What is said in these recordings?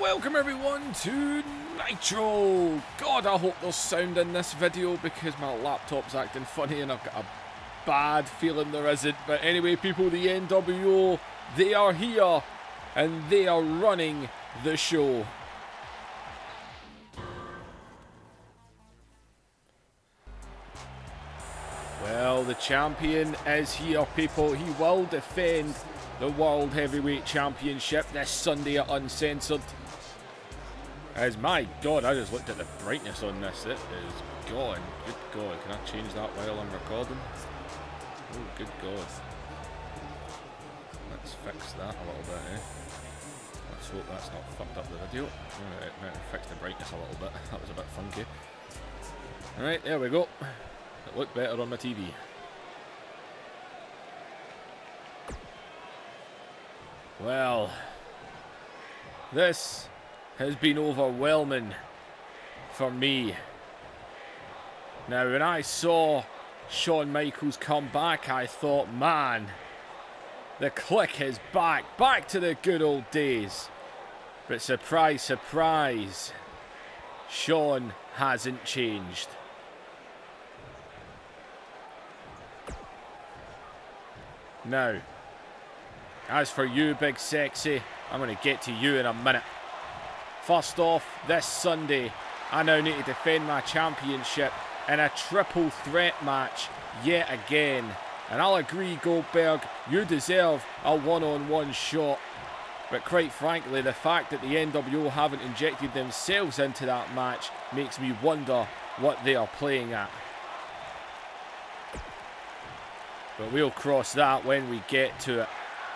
Welcome everyone to Nitro. God, I hope there's sound in this video because my laptop's acting funny and I've got a bad feeling there isn't. But anyway, people, the NWO, they are here and they are running the show. Well, the champion is here, people. He will defend the World Heavyweight Championship this Sunday at Uncensored. As my God, I just looked at the brightness on this. It is gone. Good God. Can I change that while I'm recording? Oh, good God. Let's fix that a little bit, eh? Let's hope that's not fucked up the video. Alright, might have fixed the brightness a little bit. That was a bit funky. Alright, there we go. It looked better on my TV. Well, this has been overwhelming for me. Now, when I saw Shawn Michaels come back, I thought, man, the Clique is back, back to the good old days. But surprise, surprise, Shawn hasn't changed. Now, as for you, Big Sexy, I'm going to get to you in a minute. First off, this Sunday, I now need to defend my championship in a triple threat match yet again. And I'll agree, Goldberg, you deserve a one-on-one shot. But quite frankly, the fact that the NWO haven't injected themselves into that match makes me wonder what they are playing at. But we'll cross that when we get to it.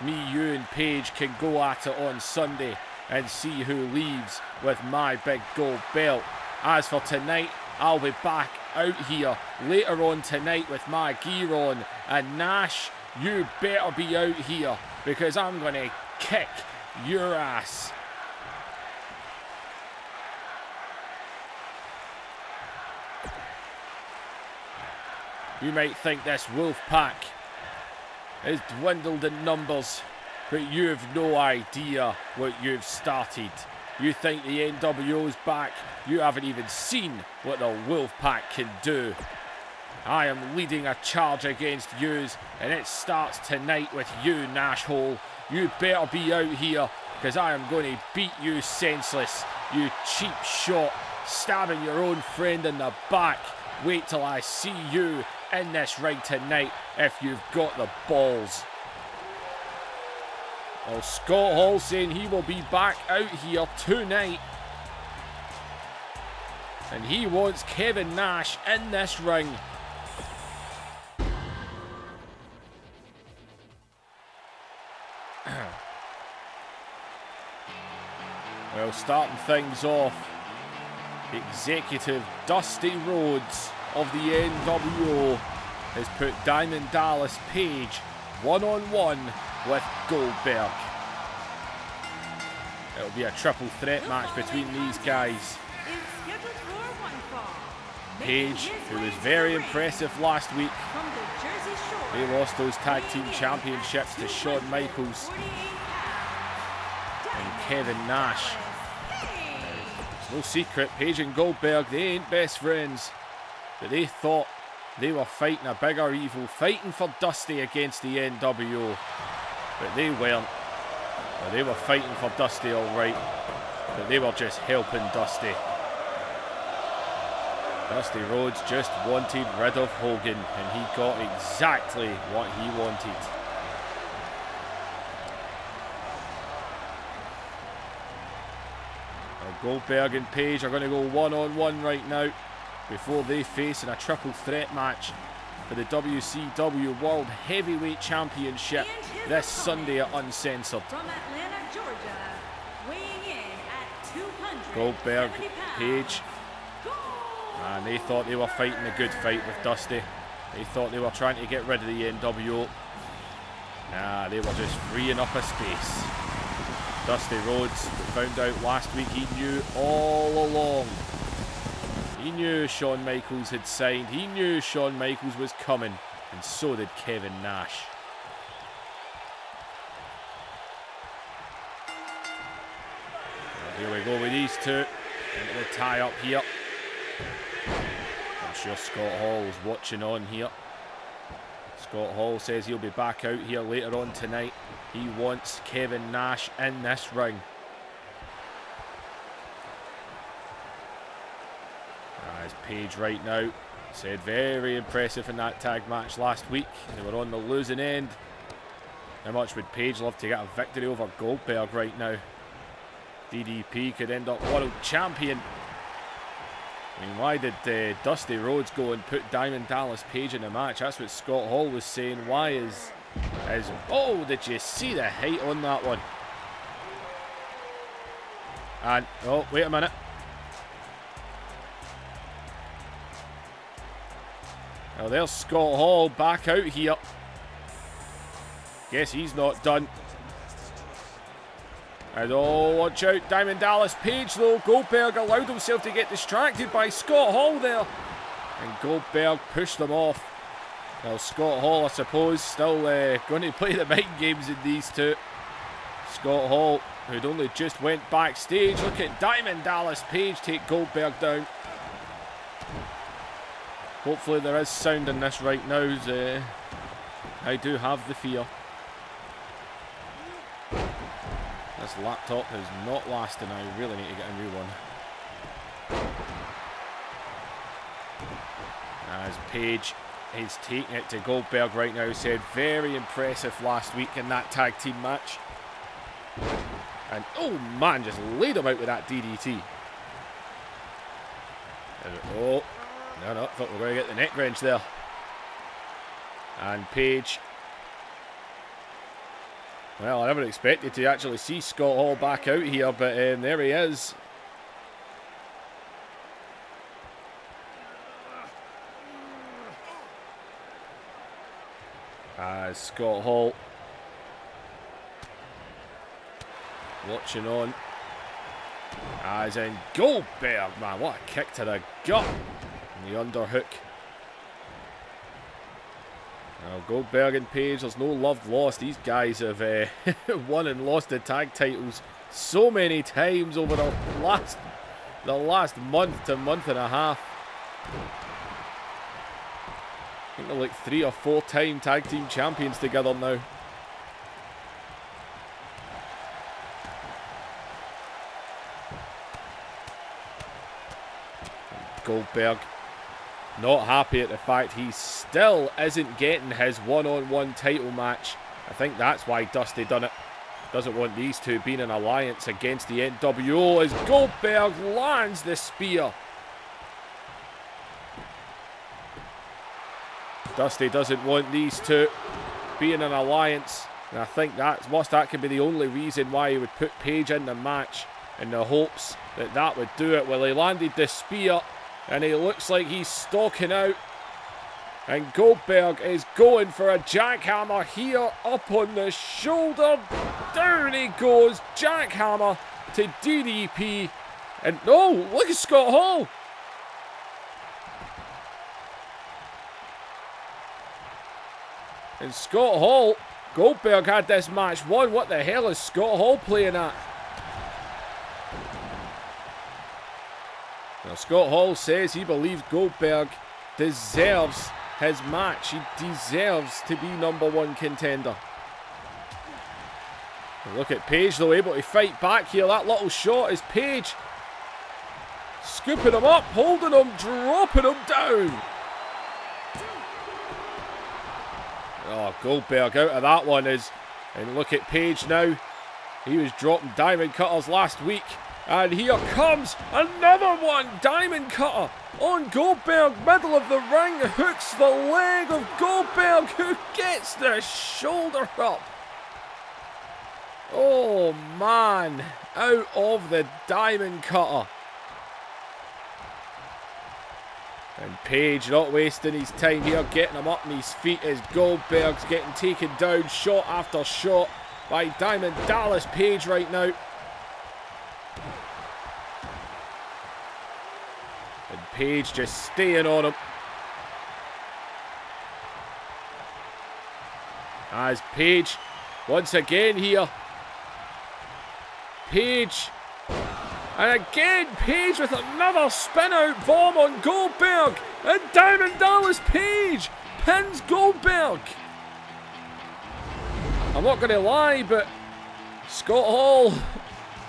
Me, you and Paige can go at it on Sunday and see who leaves with my big gold belt. As for tonight, I'll be back out here later on tonight with my gear on. And Nash, you better be out here because I'm going to kick your ass. You might think this wolf pack has dwindled in numbers, but you've no idea what you've started. You think the NWO's back, you haven't even seen what the wolf pack can do. I am leading a charge against yous, and it starts tonight with you, Nashhole. You better be out here, because I am going to beat you senseless, you cheap shot, stabbing your own friend in the back. Wait till I see you in this ring tonight if you've got the balls. Well, Scott Hall saying he will be back out here tonight. And he wants Kevin Nash in this ring. Well, starting things off, Executive Dusty Rhodes of the NWO has put Diamond Dallas Page one-on-one with Goldberg. It'll be a triple threat match between these guys. Page, who was very impressive last week, they lost those tag team championships to Shawn Michaels and Kevin Nash. It's no secret, Page and Goldberg, they ain't best friends. But they thought they were fighting a bigger evil, fighting for Dusty against the NWO. But they weren't. Well, they were fighting for Dusty alright, but they were just helping Dusty. Dusty Rhodes just wanted rid of Hogan, and he got exactly what he wanted. Well, Goldberg and Page are going to go one-on-one right now, before they face in a triple threat match for the WCW World Heavyweight Championship this Sunday at Uncensored. From Atlanta, Georgia, weighing in at 200 Goldberg, Page, and they thought they were fighting a good fight with Dusty. They thought they were trying to get rid of the NWO. Nah, they were just freeing up a space. Dusty Rhodes, we found out last week, he knew all along. He knew Shawn Michaels had signed. He knew Shawn Michaels was coming. And so did Kevin Nash. Here we go with these two. Into the tie up here. I'm sure Scott Hall is watching on here. Scott Hall says he'll be back out here later on tonight. He wants Kevin Nash in this ring. As Page right now said very impressive in that tag match last week. They were on the losing end. How much would Page love to get a victory over Goldberg right now? DDP could end up world champion. I mean, why did Dusty Rhodes go and put Diamond Dallas Page in the match? That's what Scott Hall was saying. Why is... Oh, did you see the height on that one? And... Oh, wait a minute. Well, there's Scott Hall back out here. Guess he's not done. And oh, watch out, Diamond Dallas Page though. Goldberg allowed himself to get distracted by Scott Hall there. And Goldberg pushed him off. Well, Scott Hall, I suppose, still going to play the mind games in these two. Scott Hall, who'd only just went backstage. Look at Diamond Dallas Page take Goldberg down. Hopefully there is sound in this right now. I do have the fear. This laptop is not lasting. I really need to get a new one. As Page is taking it to Goldberg right now. Said very impressive last week in that tag team match. And oh man, just laid him out with that DDT. Oh, no, thought we were going to get the neck wrench there. And Page. Well, I never expected to actually see Scott Hall back out here, but there he is. As Scott Hall watching on. As in Goldberg, man, what a kick to the gut. And the underhook. Now, Goldberg and Page, there's no love lost. These guys have won and lost the tag titles so many times over the last month to month and a half. I think they're like 3 or 4 time tag team champions together now. Goldberg not happy at the fact he still isn't getting his one-on-one title match. I think that's why Dusty done it. Doesn't want these two being an alliance against the NWO as Goldberg lands the spear. Dusty doesn't want these two being an alliance. And I think that could be the only reason why he would put Page in the match, in the hopes that that would do it. Well, he landed the spear. And he looks like he's stalking out. And Goldberg is going for a jackhammer here up on the shoulder. Down he goes. Jackhammer to DDP. And oh, look at Scott Hall. And Scott Hall, Goldberg had this match won. What the hell is Scott Hall playing at? Now, Scott Hall says he believes Goldberg deserves his match. He deserves to be #1 contender. And look at Page, though, able to fight back here. That little shot is Page scooping him up, holding him, dropping him down. Oh, Goldberg out of that one is... And look at Page now. He was dropping diamond cutters last week. And here comes another one. Diamond cutter on Goldberg. Middle of the ring. Hooks the leg of Goldberg, who gets the shoulder up. Oh, man. Out of the diamond cutter. And Page not wasting his time here, getting him up on his feet as Goldberg's getting taken down shot after shot by Diamond Dallas Page right now. And Page just staying on him. As Page, once again here. Page And again, Page with another spin-out bomb on Goldberg. And Diamond Dallas Page pins Goldberg. I'm not going to lie, but Scott Hall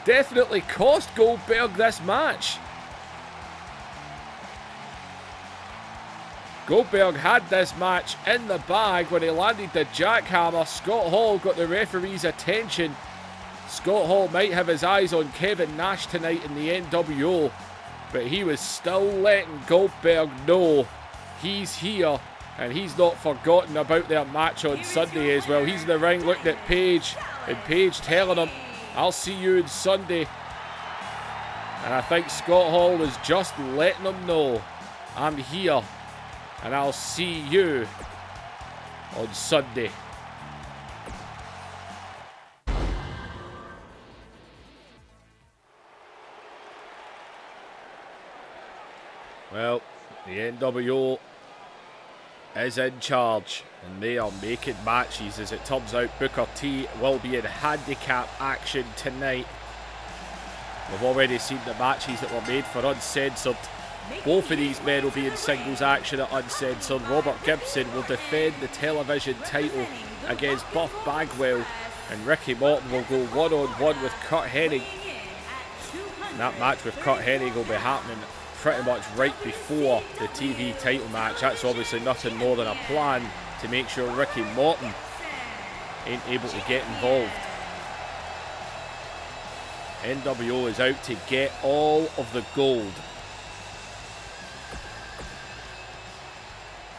definitely cost Goldberg this match. Goldberg had this match in the bag when he landed the jackhammer. Scott Hall got the referee's attention. Scott Hall might have his eyes on Kevin Nash tonight in the NWO, but he was still letting Goldberg know he's here and he's not forgotten about their match on Sunday as well. He's in the ring looking at Page, and Page telling him, I'll see you on Sunday. And I think Scott Hall was just letting him know, I'm here and I'll see you on Sunday. Well, the NWO is in charge and they are making matches. As it turns out, Booker T will be in handicap action tonight. We've already seen the matches that were made for Uncensored. Both of these men will be in singles action at Uncensored. Robert Gibson will defend the television title against Buff Bagwell, and Ricky Morton will go one-on-one with Kurt Hennig. And that match with Kurt Hennig will be happening pretty much right before the TV title match. That's obviously nothing more than a plan to make sure Ricky Morton ain't able to get involved. NWO is out to get all of the gold.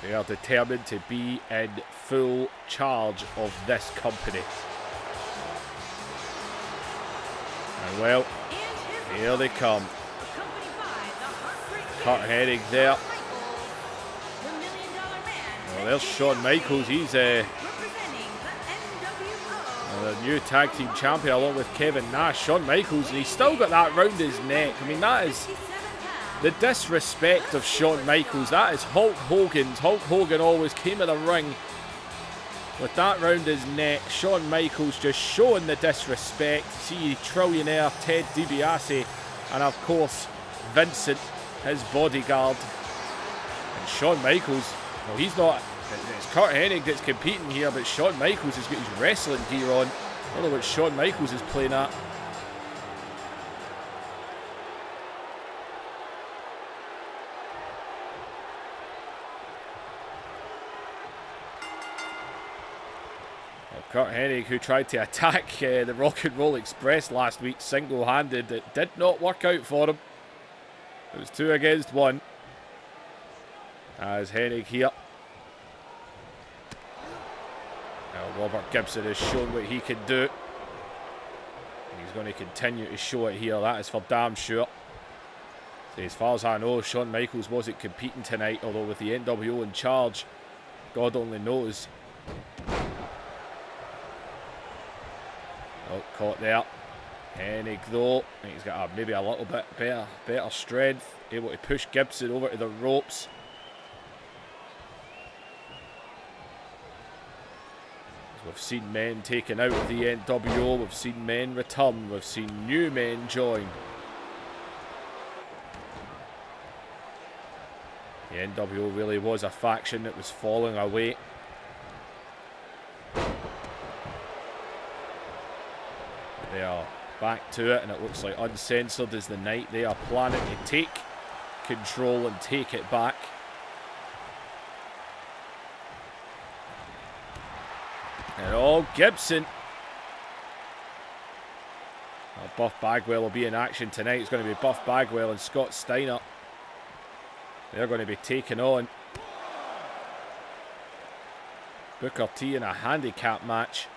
They are determined to be in full charge of this company. And well, here they come. Kurt Hennig there. Well, there's Shawn Michaels. He's the new tag team champion along with Kevin Nash. Shawn Michaels, and he's still got that round his neck. I mean, that is the disrespect of Shawn Michaels. That is Hulk Hogan's. Hulk Hogan always came in the ring with that round his neck. Shawn Michaels just showing the disrespect. See Trillionaire Ted DiBiase, and of course Vincent, his bodyguard. And Shawn Michaels, well, he's not, it's Kurt Hennig that's competing here, but Shawn Michaels has got his wrestling gear on. I don't know what Shawn Michaels is playing at. Well, Kurt Hennig, who tried to attack the Rock and Roll Express last week single-handed, it did not work out for him. It was 2 against 1. As Hennig here. Now Robert Gibson has shown what he can do. He's going to continue to show it here. That is for damn sure. So as far as I know, Shawn Michaels wasn't competing tonight, although with the NWO in charge, God only knows. Oh, caught there. Hennig though, I think he's got maybe a little bit better strength, able to push Gibson over to the ropes. As we've seen men taken out of the NWO, we've seen men return, we've seen new men join. The NWO really was a faction that was falling away. They are back to it, and it looks like Uncensored is the night they are planning to take control and take it back. And Gibson. Well, Buff Bagwell will be in action tonight. It's going to be Buff Bagwell and Scott Steiner. They're going to be taking on Booker T in a handicap match.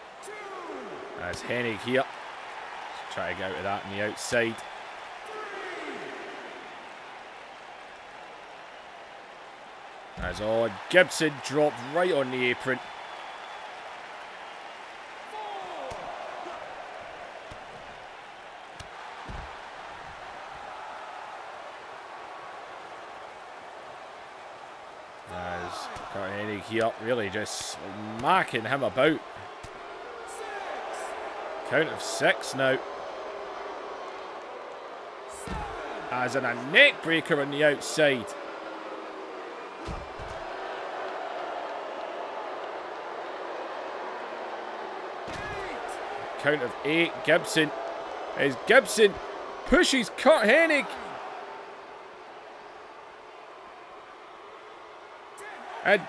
As Hennig here. Try to get out of that on the outside. As Gibson dropped right on the apron. As Kurt Hennig here really just smacking him about. Count of 6 now. As in a neck breaker on the outside. Count of 8. Gibson. As Gibson pushes Kurt Hennig. And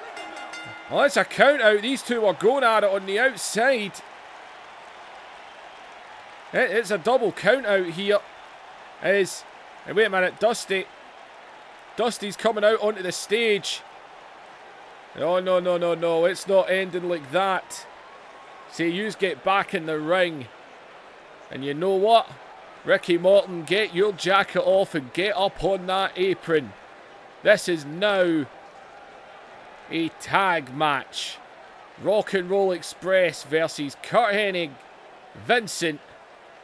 well, that's a count out. These two are going at it on the outside. It's a double count out here. Wait a minute, Dusty. Dusty's coming out onto the stage. Oh, no, no, no, no. It's not ending like that. See, you get back in the ring. And you know what? Ricky Morton, get your jacket off and get up on that apron. This is now a tag match. Rock and Roll Express versus Kurt Hennig, Vincent,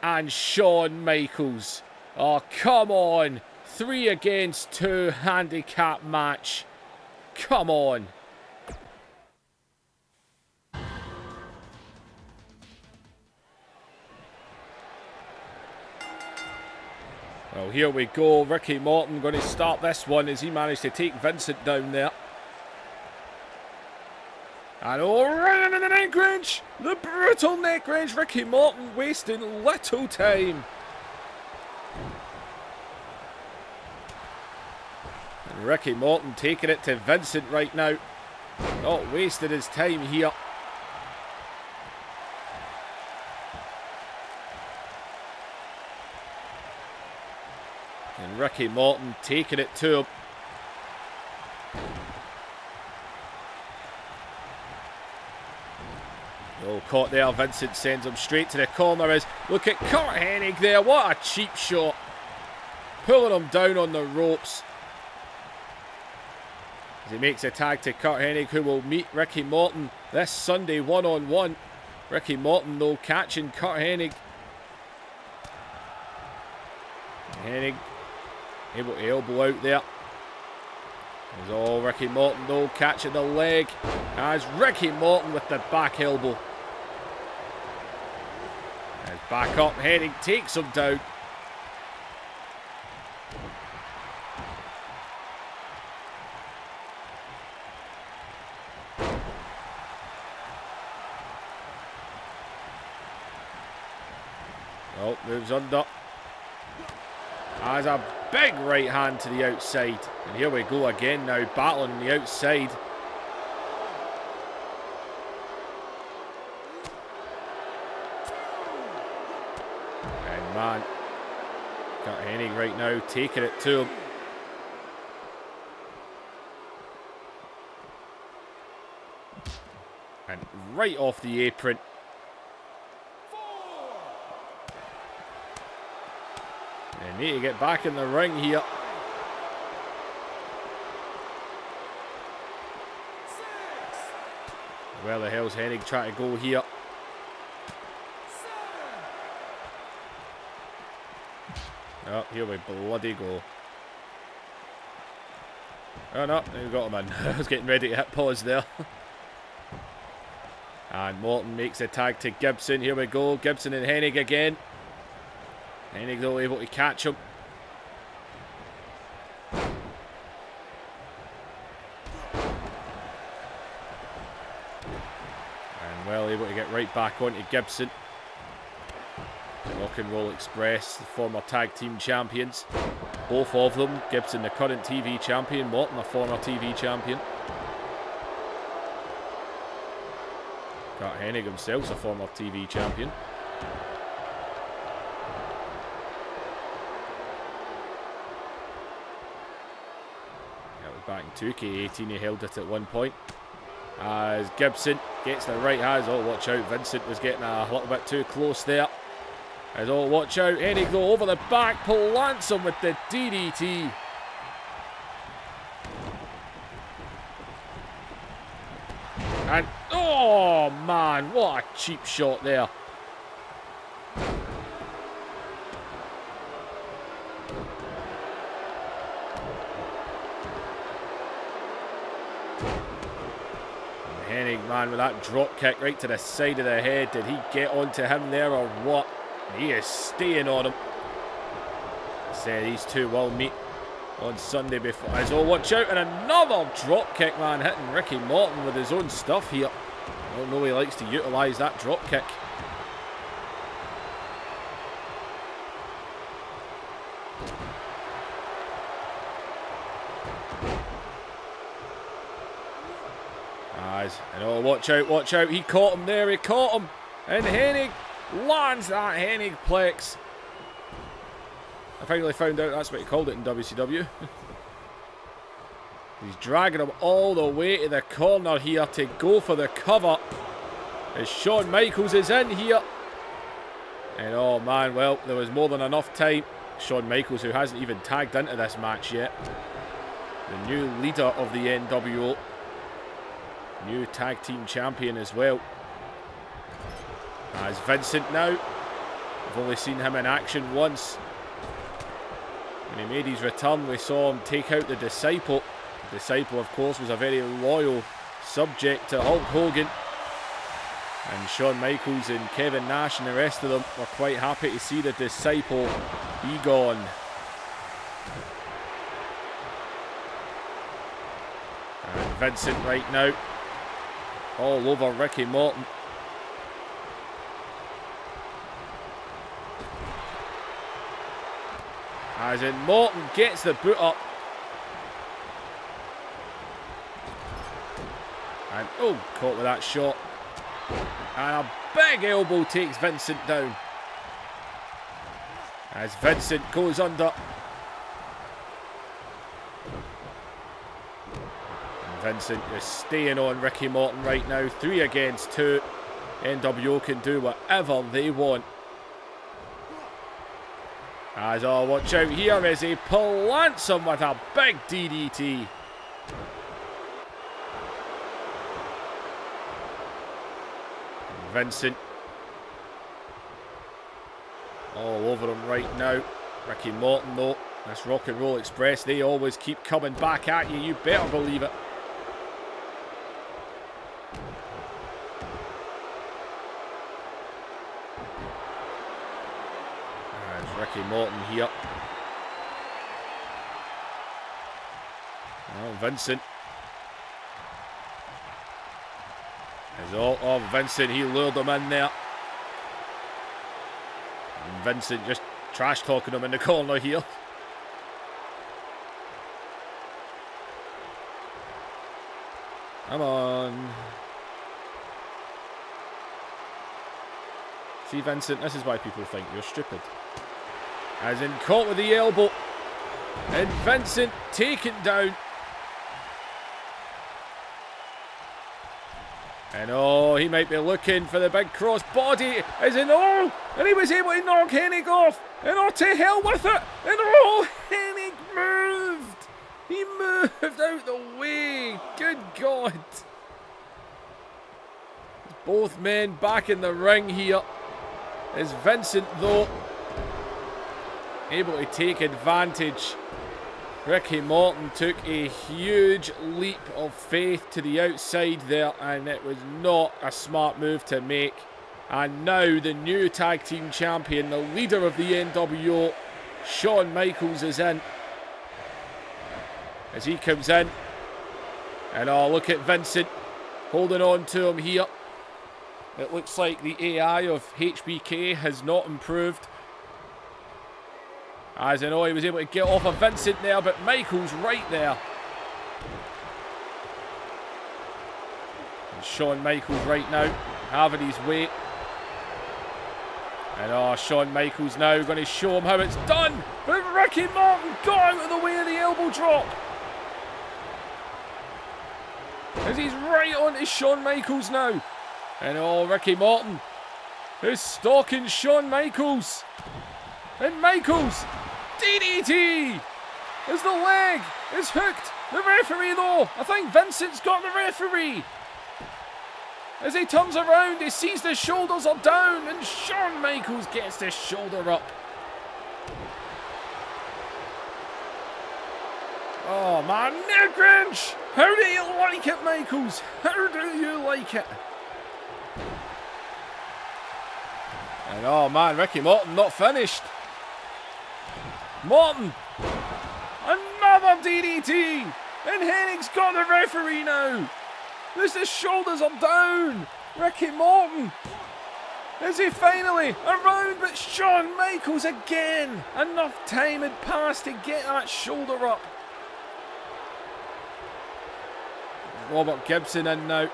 and Shawn Michaels. Oh, come on. 3 against 2 handicap match. Come on. Well, here we go. Ricky Morton going to start this one as he managed to take Vincent down there. And right into the neck wrench. The brutal neck wrench. Ricky Morton wasting little time. And Ricky Morton taking it to Vincent right now. Not wasting his time here. And Ricky Morton taking it to him. Oh, caught there. Vincent sends him straight to the corner. Look at Kurt Hennig there. What a cheap shot. Pulling him down on the ropes. As he makes a tag to Kurt Hennig, who will meet Ricky Morton this Sunday one-on-one. Ricky Morton, though, catching Kurt Hennig. Hennig able to elbow out there. There's all Ricky Morton, though, catching the leg. As Ricky Morton with the back elbow. As back up, Hennig takes him down. Oh, moves under. Has a big right hand to the outside. And here we go again now, battling on the outside. And man, got Hennig right now, taking it to him. And right off the apron. They need to get back in the ring here. Where the hell's Hennig trying to go here? Oh, here we bloody go. Oh no, we got him in. I was getting ready to hit pause there. And Morton makes a tag to Gibson. Here we go. Gibson and Hennig again. Hennig though able to catch him. And well able to get right back onto Gibson. Rock and Roll Express, the former tag team champions. Both of them. Gibson the current TV champion. Morton a former TV champion. Kurt Hennig himself's a former TV champion. Back in 2K18, he held it at one point. As Gibson gets the right hands. Oh, watch out. Vincent was getting a little bit too close there. As oh, watch out. Hennig go over the back, plants him with the DDT. And oh man, what a cheap shot there. Hennig, man, with that drop kick right to the side of the head. Did he get onto him there or what? He is staying on him. these two will meet on Sunday before. As oh, watch out, and another drop kick, man, hitting Ricky Morton with his own stuff here. I don't know he likes to utilise that drop kick. And oh, watch out, he caught him there, he caught him. And Hennig lands that Hennig plex. I finally found out that's what he called it in WCW. He's dragging him all the way to the corner here to go for the cover. As Shawn Michaels is in here. And oh man, well, there was more than enough time. Shawn Michaels, who hasn't even tagged into this match yet. The new leader of the NWO. New tag team champion as well. As Vincent now. We've only seen him in action once. When he made his return, we saw him take out the Disciple. The Disciple, of course, was a very loyal subject to Hulk Hogan. And Shawn Michaels and Kevin Nash and the rest of them were quite happy to see the Disciple be gone. And Vincent right now, all over Ricky Morton. As in Morton gets the boot up. And oh, caught with that shot. And a big elbow takes Vincent down. As Vincent goes under. And Vincent is staying on Ricky Morton right now. 3 against 2. NWO can do whatever they want. As oh, watch out here as he plants him with a big DDT. Vincent all over him right now. Ricky Morton though, this Rock and Roll Express, they always keep coming back at you, you better believe it. There's Ricky Morton here. Oh, Vincent. Oh, Vincent, he lured him in there. And Vincent just trash talking him in the corner here. Come on. See, Vincent, this is why people think you're stupid. As in caught with the elbow. And Vincent taken down. And oh, he might be looking for the big cross body. As in, oh, and he was able to knock Hennig off. And oh, to hell with it. And oh, Hennig moved. He moved out the way. Good God. Both men back in the ring here. As Vincent, though, able to take advantage. Ricky Morton took a huge leap of faith to the outside there, and it was not a smart move to make. And now the new tag team champion, the leader of the NWO, Shawn Michaels, is in. As he comes in. And oh, look at Vincent holding on to him here. It looks like the AI of HBK has not improved. As I know, he was able to get off of Vincent there, but Michaels right there. And Shawn Michaels right now, having his way. And oh, Shawn Michaels now going to show him how it's done. But Ricky Morton got out of the way of the elbow drop. As he's right on to Shawn Michaels now. And oh, Ricky Morton is stalking Shawn Michaels. And Michaels, DDT! As the leg is hooked. The referee though, I think Vincent's got the referee. As he turns around, he sees the shoulders are down and Shawn Michaels gets the shoulder up. Oh man, neck wrench! How do you like it, Michaels? How do you like it? And oh man, Ricky Morton not finished. Morton. Another DDT. And Hennig's got the referee now. His shoulders are down. Ricky Morton. Is he finally around? But Shawn Michaels again. Enough time had passed to get that shoulder up. Robert Gibson in now.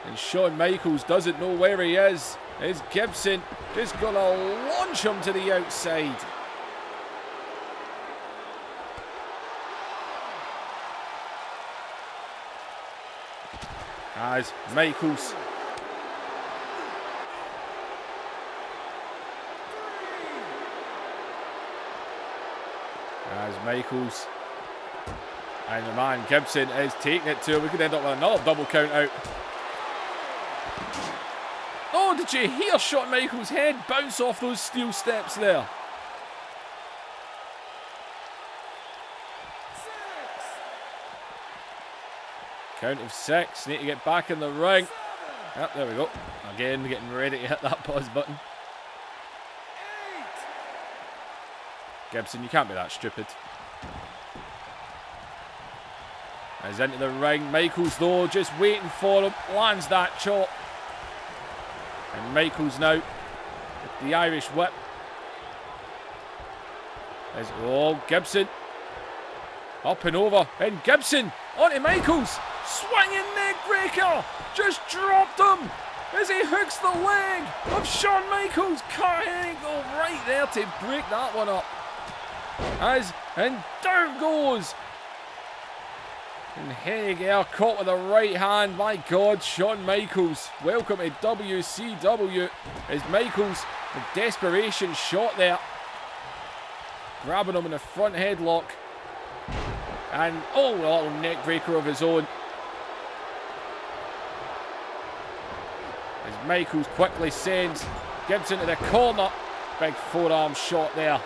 And Shawn Michaels doesn't know where he is. Is Gibson just going to launch him to the outside? As Michaels and the man Gibson is taking it to him. We could end up with another double count out. Oh, did you hear Shawn Michaels' head bounce off those steel steps there? Count of 6. Need to get back in the ring. Yep, there we go. Again, getting ready to hit that pause button. Gibson, you can't be that stupid. He's into the ring. Michaels, though, just waiting for him. Lands that chop. And Michaels now with the Irish whip. Oh, Gibson. Up and over. And Gibson onto Michaels. Swinging neck breaker. Just dropped him as he hooks the leg of Shawn Michaels. Kurt Hennig right there to break that one up. And down goes. And Hennig there caught with the right hand. My God, Shawn Michaels. Welcome to WCW. As Michaels, the desperation shot there. Grabbing him in the front headlock. And oh, a little neck breaker of his own. As Michaels quickly sends Gibson to the corner. Big forearm shot there.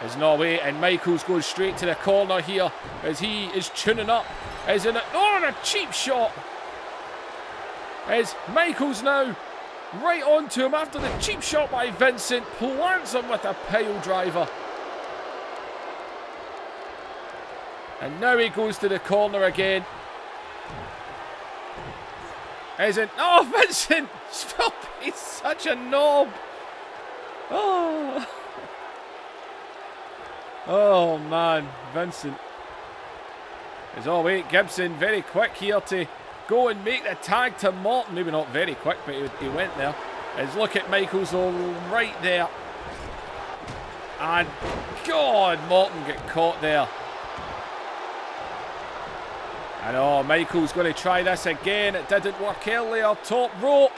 As Norway, and Michaels goes straight to the corner here as he is tuning up. As in a cheap shot. As Michaels now right onto him after the cheap shot by Vincent. Plants him with a pile driver. And now he goes to the corner again. As in, oh, Vincent! Stop! He's such a knob! Oh! Oh, man. Vincent. As oh, wait, Gibson very quick here to go and make the tag to Morton. Maybe not very quick, but he went there. As look at Michaels all right there. And God, Morton get caught there. And oh, Michaels going to try this again. It didn't work earlier. Top rope.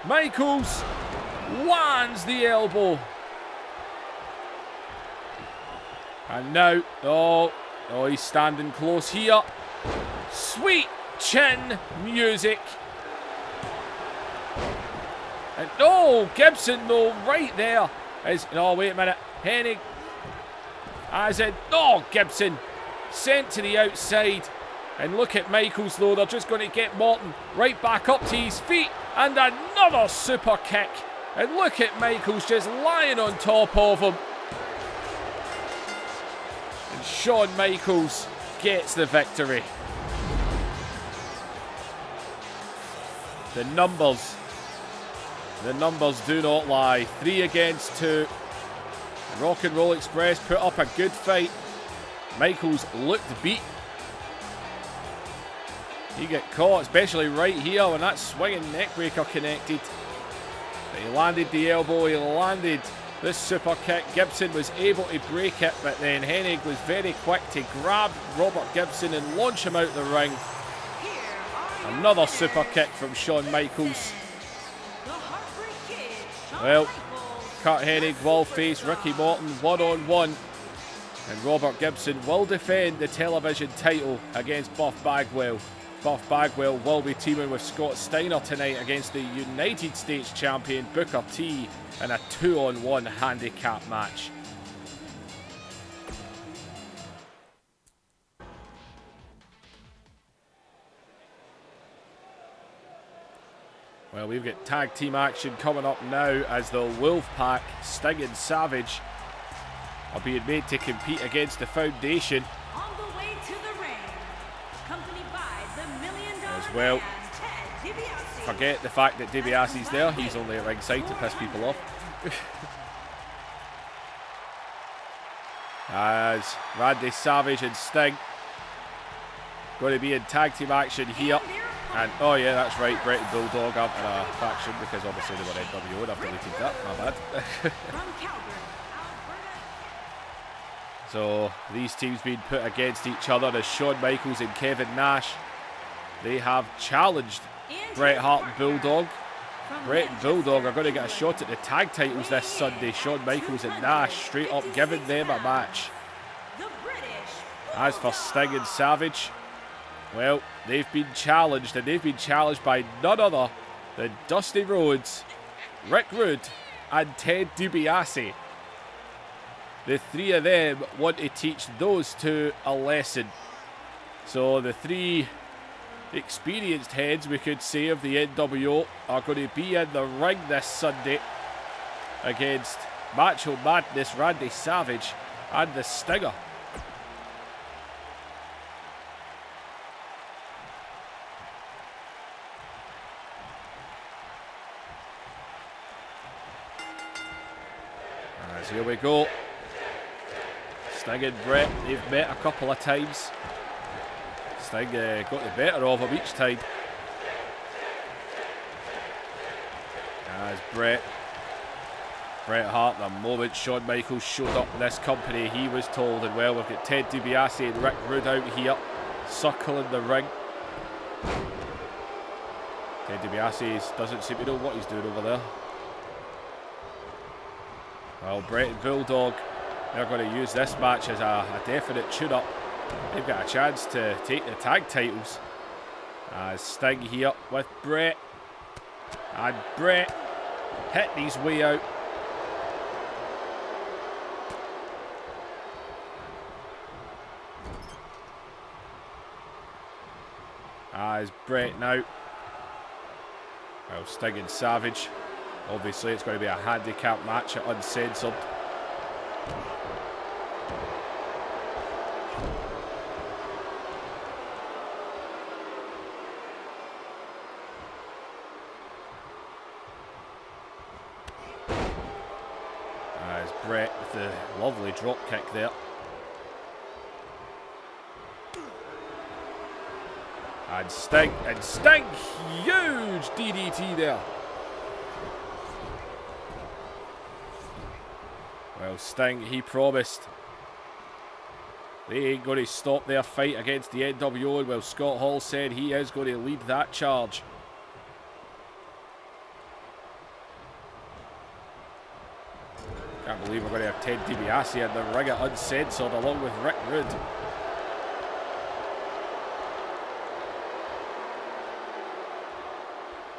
Michaels lands the elbow. And now, oh, he's standing close here. Sweet chin music. And oh, Gibson though, right there. Oh, wait a minute. Hennig. As in, oh, Gibson sent to the outside. And look at Michaels though, they're just going to get Morton right back up to his feet. And another super kick. And look at Michaels just lying on top of him. And Shawn Michaels gets the victory. The numbers do not lie. 3 against 2. Rock and Roll Express put up a good fight. Michaels looked beat. He get caught, especially right here when that swinging neckbreaker connected. But he landed the elbow, he landed this super kick. Gibson was able to break it, but then Hennig was very quick to grab Robert Gibson and launch him out the ring. Another super kick from Shawn Michaels. Well, Kurt Hennig will face Ricky Morton one-on-one. And Robert Gibson will defend the television title against Buff Bagwell. Buff Bagwell will be teaming with Scott Steiner tonight against the United States champion Booker T in a 2-on-1 handicap match. Well, we've got tag team action coming up now as the Wolfpack, Sting and Savage, are being made to compete against the Foundation. On the way to the ring, accompanied by the $1 Million As well. Man, Ted DiBiase. Forget the fact that DiBiase's there. He's only at ringside to piss people off. As Randy Savage and Sting going to be in tag team action here. And, oh yeah, that's right, Bret and Bulldog aren't in a faction because obviously they were NWO and I've deleted that, my bad. From Calgary, Alberta. So, these teams being put against each other as Shawn Michaels and Kevin Nash, they have challenged Bret Hart and Bulldog. Bret and Bulldog are going to get a shot at the tag titles this Sunday. Shawn Michaels and Nash straight up giving them a match. The British. As for Sting and Savage, well, they've been challenged, and they've been challenged by none other than Dusty Rhodes, Rick Rude, and Ted DiBiase. The three of them want to teach those two a lesson. So the three experienced heads, we could say, of the NWO are going to be in the ring this Sunday against Macho Madness, Randy Savage, and the Stinger. As here we go. Sting and Bret, they've met a couple of times. Sting got the better of him each time. As Bret Hart, the moment Shawn Michaels showed up in this company, he was told, and well, we've got Ted DiBiase and Rick Rude out here, circling the ring. Ted DiBiase doesn't seem to know what he's doing over there. Well, Bret and Bulldog, they're going to use this match as a definite tune-up. They've got a chance to take the tag titles. As Sting here with Bret. And Bret hitting his way out. As Bret now. Well, Sting and Savage. Obviously, it's going to be a handicap match at Uncensored. As Bret with the lovely drop kick there. And Sting, huge DDT there. Well, Sting, he promised they ain't going to stop their fight against the NWO, and well, Scott Hall said he is going to lead that charge. Can't believe we're going to have Ted DiBiase in the ring at Uncensored along with Rick Rude.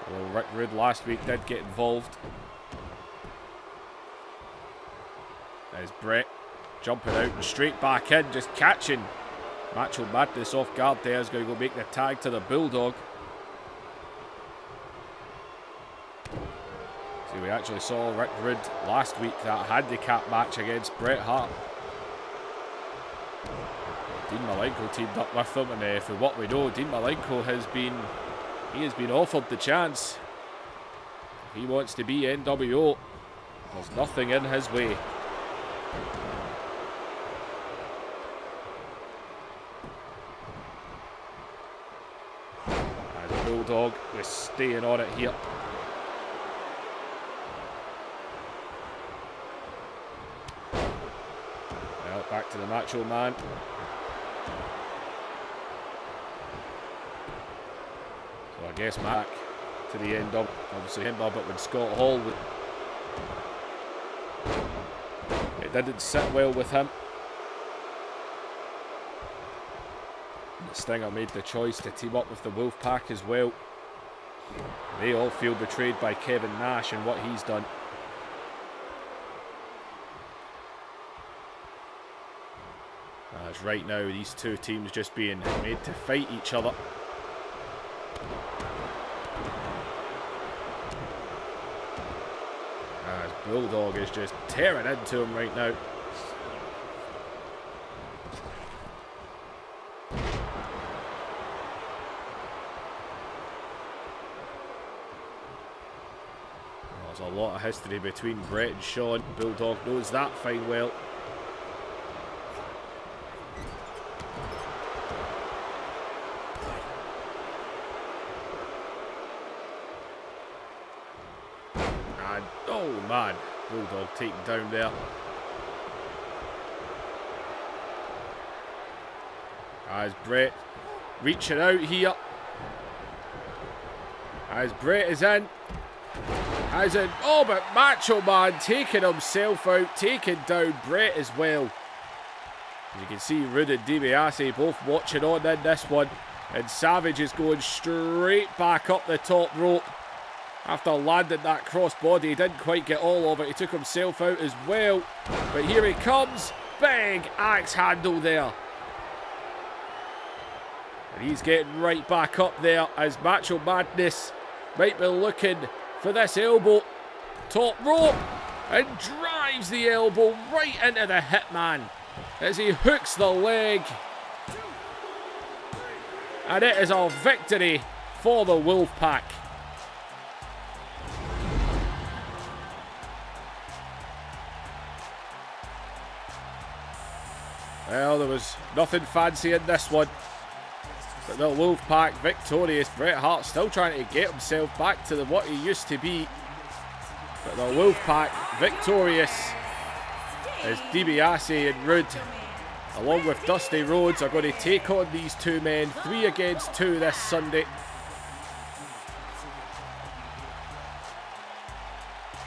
Well, Rick Rude last week did get involved. There's Bret jumping out and straight back in, just catching Macho Madness off guard there. Is going to go make the tag to the Bulldog. See, we actually saw Rick Rude last week, that handicap match against Bret Hart. Dean Malenko teamed up with him, and for what we know, Dean Malenko has been offered the chance. He wants to be NWO. There's nothing in his way. As Bulldog is staying on it here. Well, back to the Macho Man. So I guess back to the end of, obviously him, but when Scott Hall would, it didn't sit well with him. The Stinger made the choice to team up with the Wolfpack as well. They all feel betrayed by Kevin Nash and what he's done. As right now, these two teams just being made to fight each other. As Bulldog is just tearing into him right now. There's a lot of history between Brett and Sean. Bulldog knows that fine well. And, oh man, Bulldog taken down there. As Brett reaching out here. As Brett is in. As in, oh, but Macho Man taking himself out, taking down Brett as well. As you can see, Rude and DiBiase both watching on in this one. And Savage is going straight back up the top rope. After landing that crossbody, he didn't quite get all of it. He took himself out as well. But here he comes. Big axe handle there. And he's getting right back up there as Macho Madness might be looking for this elbow. Top rope. And drives the elbow right into the Hitman as he hooks the leg. And it is a victory for the Wolfpack. Well, there was nothing fancy in this one. But the Wolfpack victorious. Bret Hart still trying to get himself back to what he used to be. But the Wolfpack victorious as DiBiase and Rude, along with Dusty Rhodes, are going to take on these two men 3 against 2 this Sunday.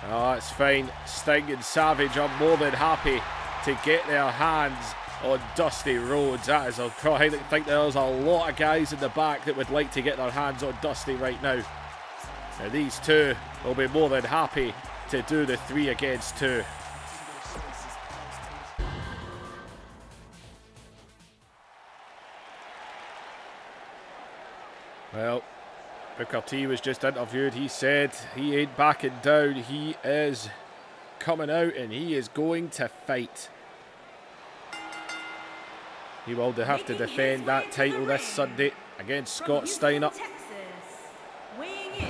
Oh, it's fine. Sting and Savage are more than happy to get their hands on Dusty Rhodes. I think there's a lot of guys in the back that would like to get their hands on Dusty right now. Now these two will be more than happy to do the 3 against 2. Well, Booker T was just interviewed. He said he ain't backing down. He is coming out and he is going to fight. He will have to defend that title this Sunday against Scott Steiner.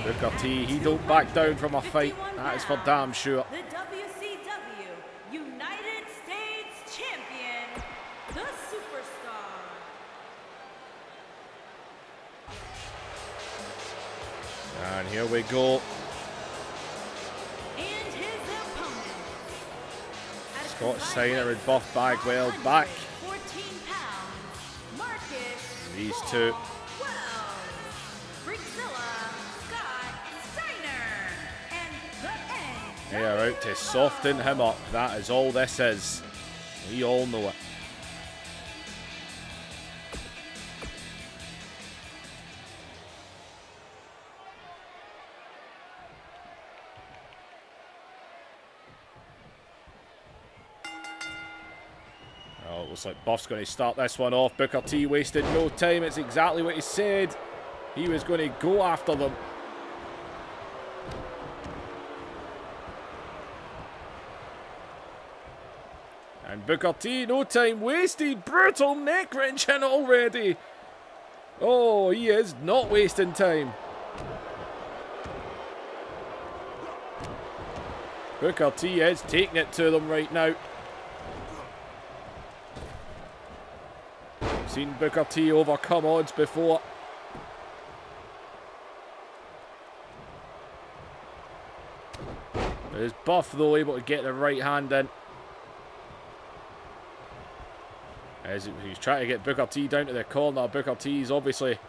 Booker T, he don't back down from a fight. That is for damn sure. The WCW United States Champion, the Superstar. And here we go. And his opponent, Scott Steiner and Buff Bagwell back. 14 pounds, Marcus. These two. They are out to soften him up. That is all this is. We all know it. Oh, it looks like Buff's going to start this one off. Booker T wasted no time. It's exactly what he said. He was going to go after them. And Booker T, no time wasted. Brutal neck wrenching already. Oh, he is not wasting time. Booker T is taking it to them right now. I've seen Booker T overcome odds before. Is Buff though able to get the right hand in? As he's trying to get Booker T down to the corner. Booker T is obviously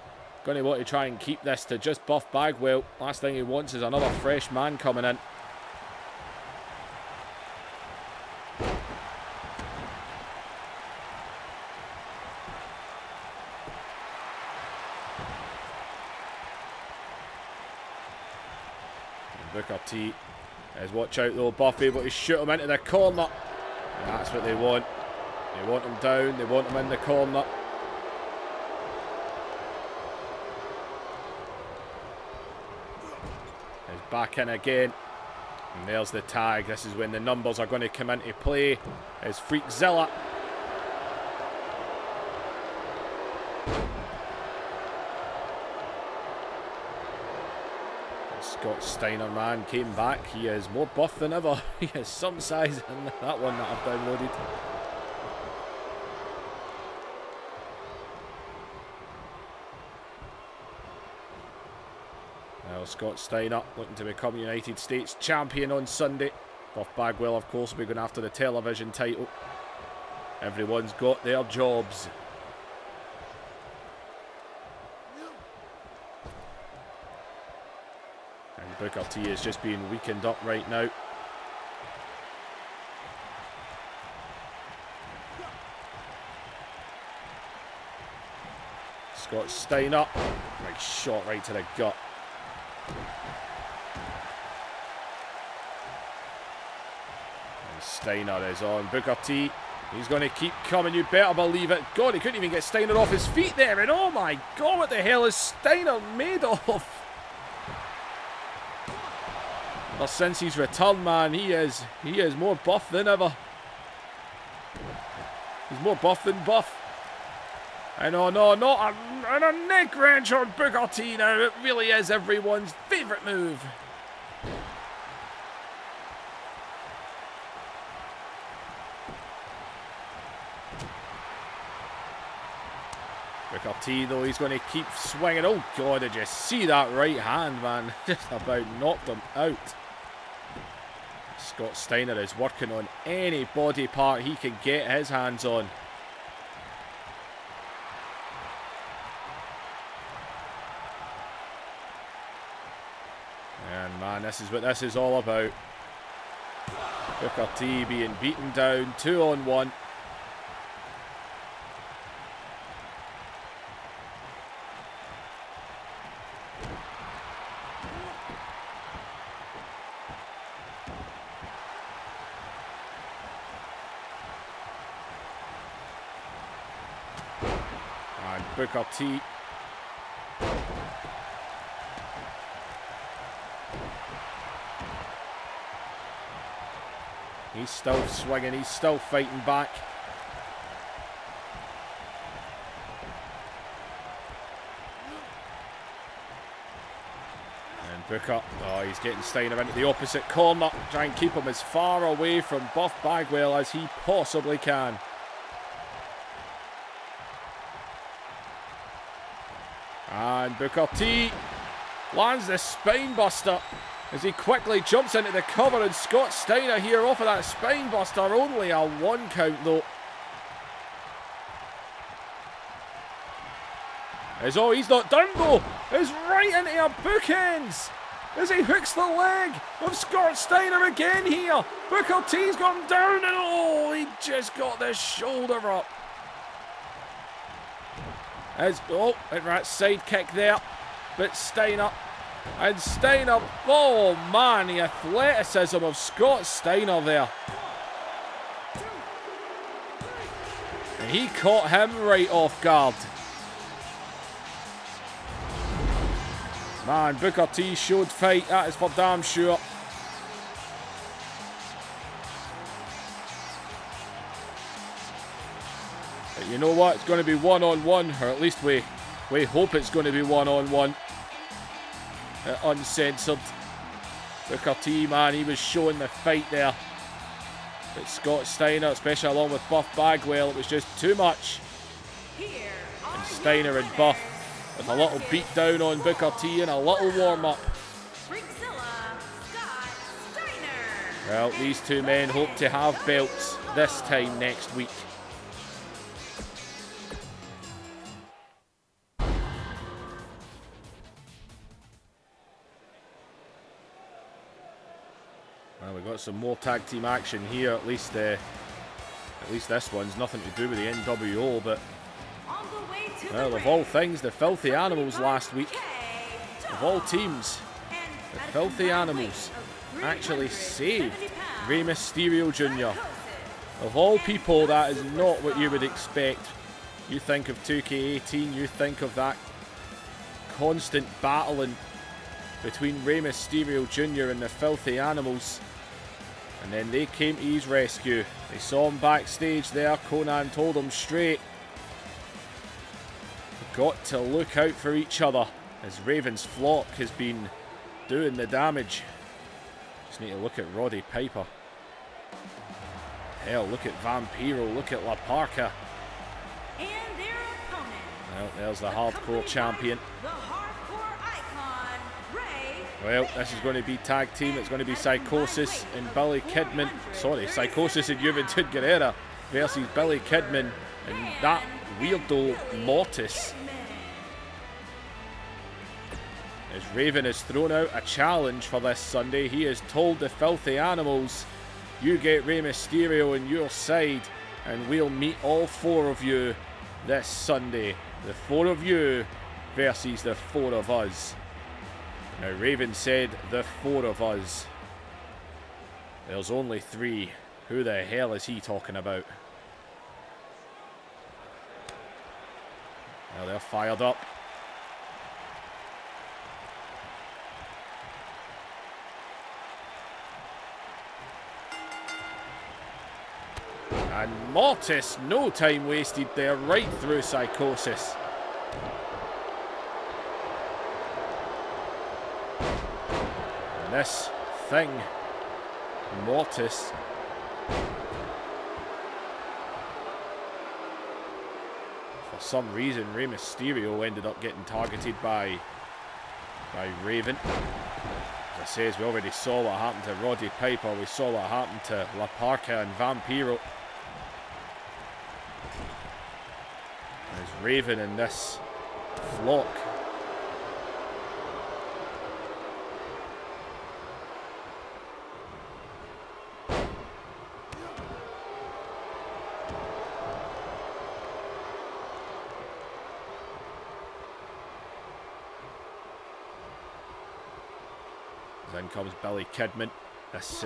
going to want to try and keep this to just Buff Bagwell. Last thing he wants is another fresh man coming in. And Booker T is, watch out though, Buff able to shoot him into the corner. And that's what they want. They want him down, they want him in the corner. He's back in again. And there's the tag. This is when the numbers are going to come into play. It's Freakzilla. Scott Steiner, man, came back. He is more buff than ever. He has some size in that one that I've downloaded. Well, Scott Steiner looking to become United States champion on Sunday. Buff Bagwell, of course, will be going after the television title. Everyone's got their jobs. And Booker T is just being weakened up right now. Scott Steiner. Nice shot right to the gut. And Steiner is on Booker T. He's going to keep coming, you better believe it. God, he couldn't even get Steiner off his feet there. And oh my God, what the hell is Steiner made of? Well, since he's returned, man, he is more buff than ever. He's more buff than buff. And oh no, not a neck wrench on Booker T now. It really is everyone's favourite move. Booker T, though, he's going to keep swinging. Oh God, did you see that right hand, man? Just about knocked him out. Scott Steiner is working on any body part he can get his hands on. And man, this is what this is all about. Booker T being beaten down 2-on-1. And Booker T. He's still swinging, he's still fighting back. And Booker, oh, he's getting Steiner into the opposite corner. Try and keep him as far away from Buff Bagwell as he possibly can. And Booker T lands the spine buster as he quickly jumps into the cover, and Scott Steiner here off of that spine buster. Only a 1 count though. Oh, he's not down though. Is right into a bookends as he hooks the leg of Scott Steiner again here. Booker T's gone down, and oh, he just got the shoulder up. That side kick there, but Steiner. And Steiner, oh man, the athleticism of Scott Steiner there. And he caught him right off guard. Man, Booker T showed fight, that is for damn sure. But you know what, it's going to be one-on-one, or at least we hope it's going to be one-on-one. Uncensored. Booker T, man, he was showing the fight there. But Scott Steiner, especially along with Buff Bagwell, it was just too much. And Steiner and Buff with a little beat down on Booker T and a little warm-up. Well, these two men hope to have belts this time next week. Well, we've got some more tag team action here. At least this one's nothing to do with the NWO, but well, of all things, the Filthy Animals last week, of all teams, the Filthy Animals actually saved Rey Mysterio Jr. Of all people, that is not what you would expect. You think of 2K18, you think of that constant battling between Rey Mysterio Jr. and the Filthy Animals. And then they came to his rescue. They saw him backstage there. Conan told them straight, got to look out for each other, as Raven's flock has been doing the damage. Just need to look at Roddy Piper. Hell, look at Vampiro, look at La Parka. And their opponent. Well, there's the hardcore champion. The hardcore icon, Ray. Well, this is going to be tag team. It's going to be Psychosis and Billy Kidman. Sorry, Psychosis and Juventud Guerrera versus Billy Kidman and that weirdo Mortis. As Raven has thrown out a challenge for this Sunday, he has told the Filthy Animals, you get Rey Mysterio on your side and we'll meet all 4 of you this Sunday. The 4 of you versus the 4 of us. Now Raven said the 4 of us. There's only 3. Who the hell is he talking about? Well, they're fired up. And Mortis, no time wasted there, right through Psychosis. And this thing, Mortis, for some reason, Rey Mysterio ended up getting targeted by Raven. As I say, we already saw what happened to Roddy Piper, we saw what happened to La Parka and Vampiro. There's Raven in this flock. In comes Billy Kidman. This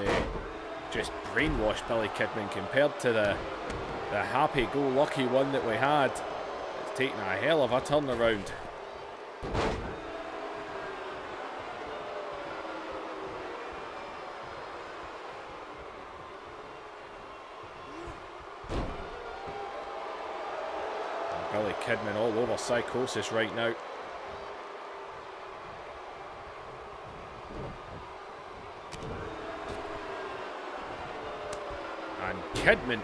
just brainwashed Billy Kidman compared to the happy-go-lucky one that we had. It's taken a hell of a turnaround. And Billy Kidman all over Psychosis right now. Kidman,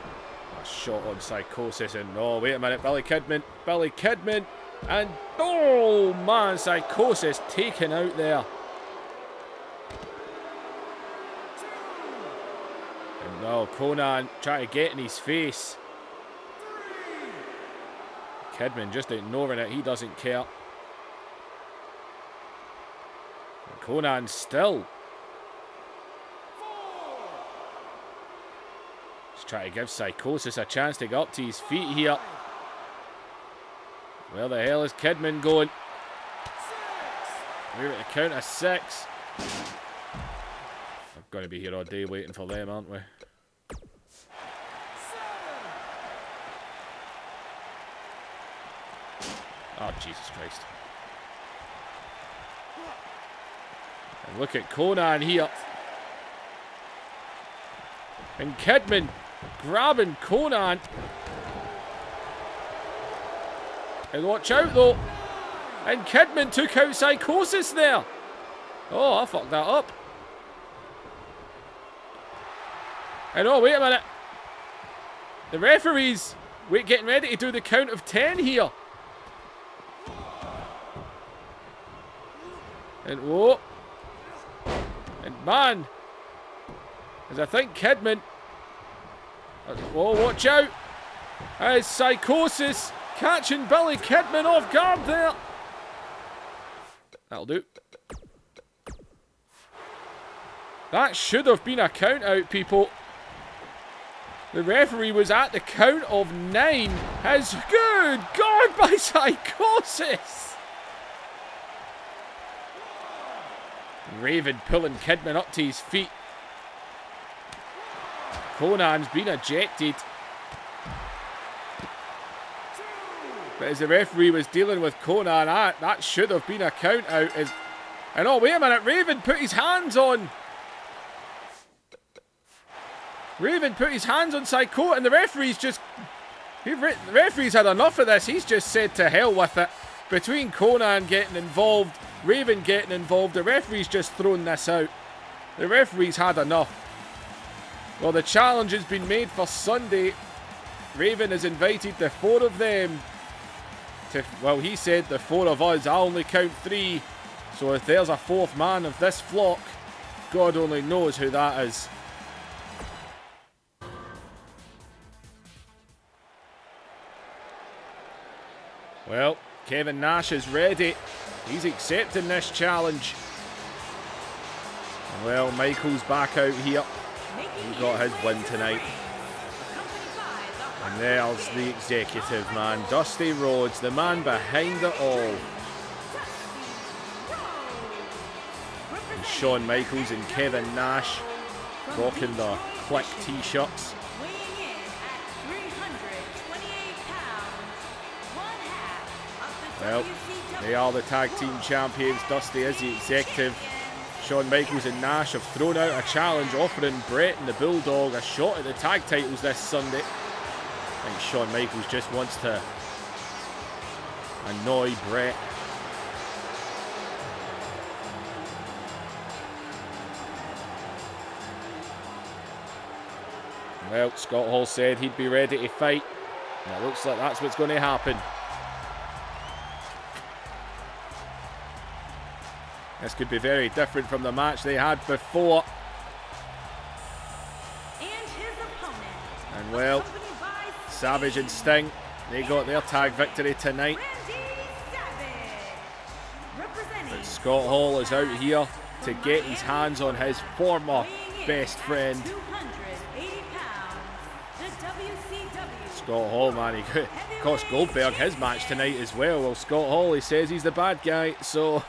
a shot on Psychosis, and oh, wait a minute, Billy Kidman, and oh man, Psychosis taken out there. And no, Conan trying to get in his face. Kidman just ignoring it, he doesn't care. And Conan still. Try to give Psychosis a chance to get up to his feet here. Where the hell is Kidman going? We're at the count of 6. We're going to be here all day waiting for them, aren't we? Oh, Jesus Christ. And look at Conan here. And Kidman grabbing Conan. And watch out though. And Kidman took out Psychosis there. Oh, I fucked that up. And oh, wait a minute. The referee's getting ready to do the count of 10 here. And whoa. And man. As I think Kidman. Oh, watch out. As Psychosis catching Billy Kidman off guard there. That'll do. That should have been a count out, people. The referee was at the count of 9. As good God by Psychosis. Raven pulling Kidman up to his feet. Conan's been ejected. But as the referee was dealing with Conan, that should have been a count out. And oh, wait a minute, Raven put his hands on. Raven put his hands on Psycho, and the referee's just... The referee's had enough of this. He's just said to hell with it. Between Conan getting involved Raven getting involved. The referee's just thrown this out. The referee's had enough. Well, the challenge has been made for Sunday. Raven has invited the 4 of them to, well, he said the 4 of us. I only count 3. So if there's a 4th man of this flock, God only knows who that is. Well, Kevin Nash is ready. He's accepting this challenge. Well, Michael's back out here. He got his win tonight. And there's the executive man, Dusty Rhodes, the man behind it all. And Shawn Michaels and Kevin Nash rocking the Click t-shirts. Well, they are the tag team champions. Dusty is the executive. Shawn Michaels and Nash have thrown out a challenge offering Brett and the Bulldog a shot at the tag titles this Sunday. I think Shawn Michaels just wants to annoy Brett. Well, Scott Hall said he'd be ready to fight. And it looks like that's what's going to happen. This could be very different from the match they had before. And well, Savage and Sting, they got their tag victory tonight. But Scott Hall is out here to get his hands on his former best friend. Scott Hall, man, he cost Goldberg his match tonight as well. Well, Scott Hall, he says he's the bad guy, so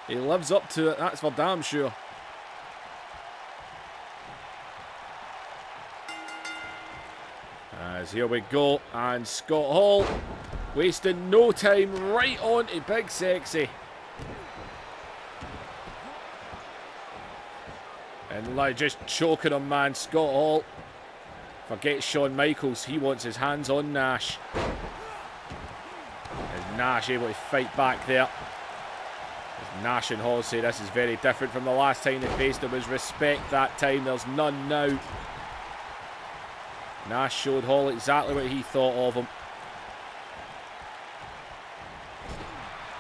he lives up to it, that's for damn sure. As here we go, and Scott Hall wasting no time, right on to Big Sexy. And like just choking him, man. Scott Hall forgets Shawn Michaels, he wants his hands on Nash. Is Nash able to fight back there? Nash and Hall say this is very different from the last time they faced. There was respect that time, there's none now. Nash showed Hall exactly what he thought of him.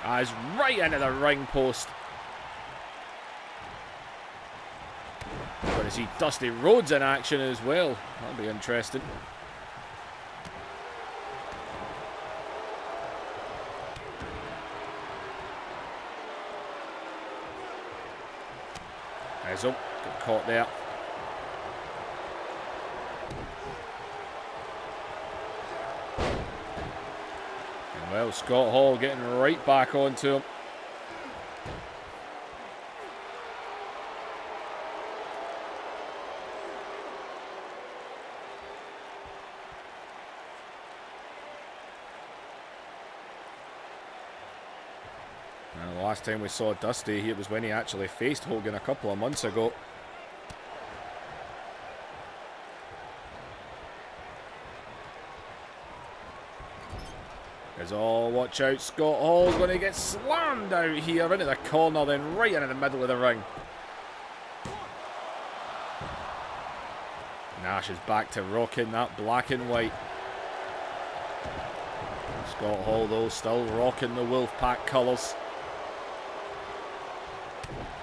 As right into the ring post. We're going to see Dusty Rhodes in action as well. That'll be interesting. Ezzo, got caught there. And well, Scott Hall getting right back onto him. Last time we saw Dusty, it was when he actually faced Hogan a couple of months ago. As all, watch out, Scott Hall's going to get slammed out here into the corner, then right into the middle of the ring. Nash is back to rocking that black and white. Scott Hall, though, still rocking the Wolfpack colours.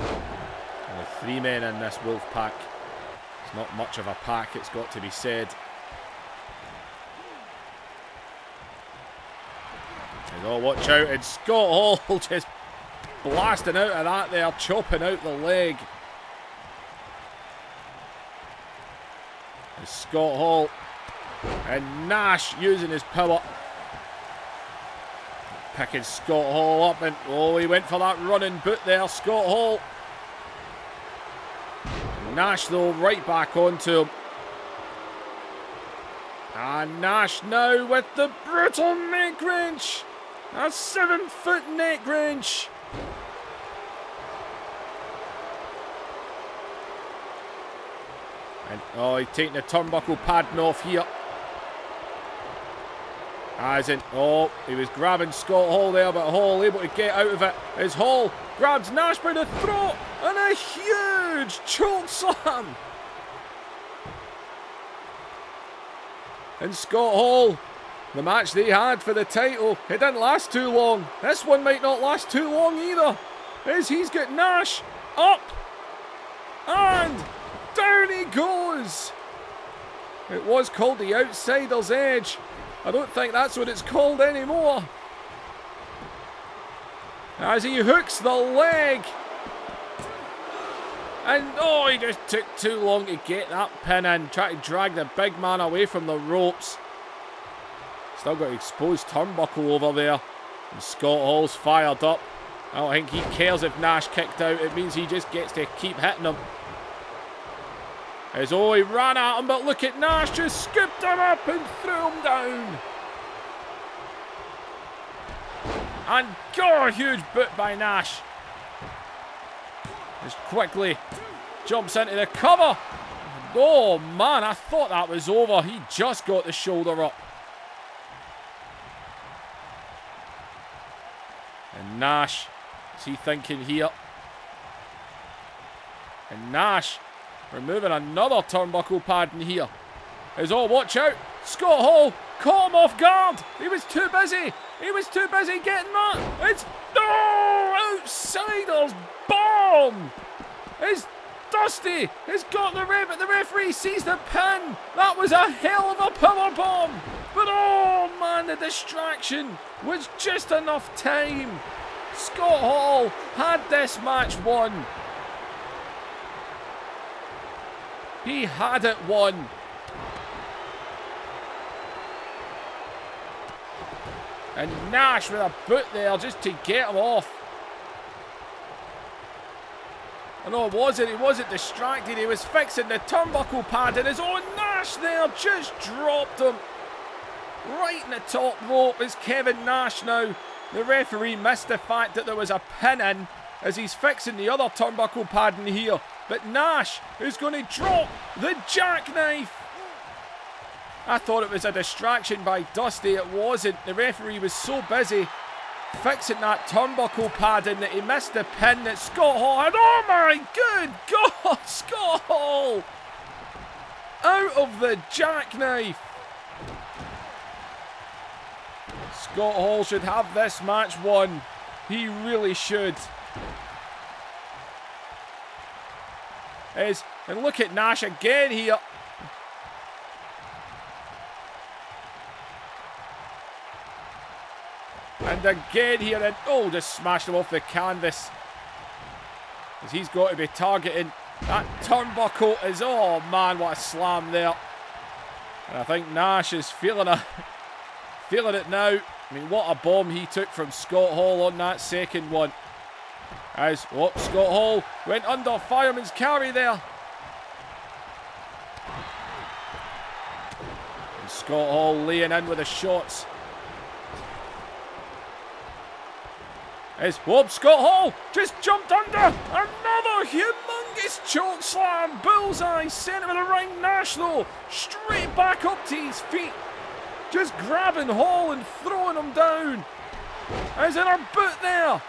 Only 3 men in this Wolfpack. It's not much of a pack, it's got to be said. Oh, watch out, and Scott Hall just blasting out of that there, chopping out the leg. And Scott Hall and Nash using his power. Picking Scott Hall up, and oh, he went for that running boot there, Scott Hall. Nash, though, right back onto him. And Nash now with the brutal neck wrench. A 7-foot neck wrench. And oh, he's taking the turnbuckle padding off here. As in, oh, he was grabbing Scott Hall there, but Hall able to get out of it as Hall grabs Nash by the throat and a huge choke slam. And Scott Hall, the match they had for the title, it didn't last too long. This one might not last too long either, as he's got Nash up and down he goes. It was called the Outsider's Edge. I don't think that's what it's called anymore. As he hooks the leg. And oh, he just took too long to get that pin in. Try to drag the big man away from the ropes. Still got exposed turnbuckle over there. And Scott Hall's fired up. I don't think he cares if Nash kicked out. It means he just gets to keep hitting him. As oh, he ran at him, but look at Nash, just scooped him up and threw him down. And a huge boot by Nash. Just quickly jumps into the cover. Oh man, I thought that was over. He just got the shoulder up. And Nash, what's he thinking here? And Nash removing another turnbuckle pad in here. Is oh, watch out. Scott Hall caught him off guard. He was too busy. He was too busy getting that. It's Outsider's bomb. It's Dusty. It's got the referee sees the pin. That was a hell of a power bomb. But oh man, the distraction was just enough time. Scott Hall had this match won. He had it won. And Nash with a boot there just to get him off. I know he wasn't distracted. He was fixing the turnbuckle pad and his own Nash there just dropped him. Right in the top rope is Kevin Nash now. The referee missed the fact that there was a pin in as he's fixing the other turnbuckle pad in here. But Nash is going to drop the jackknife. I thought it was a distraction by Dusty. It wasn't. The referee was so busy fixing that turnbuckle pad in that he missed the pin that Scott Hall had. Oh my good God, Scott Hall out of the jackknife. Scott Hall should have this match won. He really should. And look at Nash again here. And again here, and oh, just smashed him off the canvas. As he's got to be targeting that turnbuckle. Oh man, what a slam there. And I think Nash is feeling it now. I mean, what a bomb he took from Scott Hall on that second one. As Scott Hall went under fireman's carry there. And Scott Hall laying in with the shots. Scott Hall just jumped under. Another humongous choke slam. Bullseye. Centre of the ring. Nash though straight back up to his feet. Just grabbing Hall and throwing him down. Is there a boot there?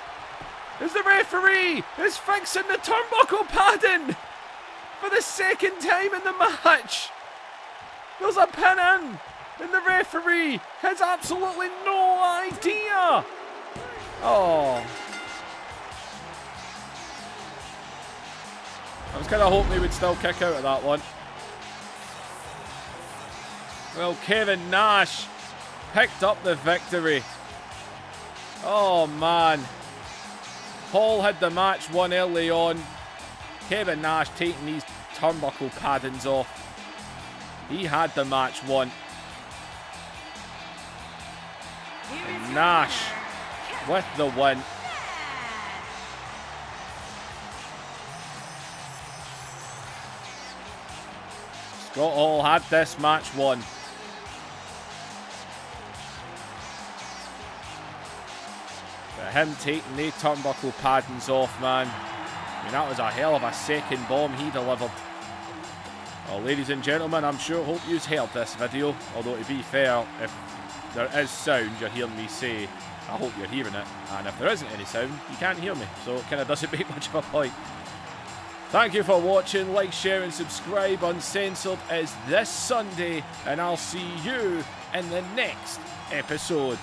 Is the referee is fixing the turnbuckle padding for the second time in the match. There's a pin in, and the referee has absolutely no idea. Oh. I was kind of hoping he would still kick out of that one. Well, Kevin Nash picked up the victory. Oh, man. Hall had the match won early on. Kevin Nash taking these turnbuckle paddings off. He had the match won. And Nash with the win. Scott Hall had this match won. But him taking the turnbuckle paddings off, man. I mean, that was a hell of a second bomb he delivered. Well, ladies and gentlemen, I'm sure hope you've heard this video. Although to be fair, if there is sound, you're hearing me say. I hope you're hearing it. And if there isn't any sound, you can't hear me. So it kind of doesn't make much of a point. Thank you for watching. Like, share and subscribe. Uncensored is this Sunday. And I'll see you in the next episode.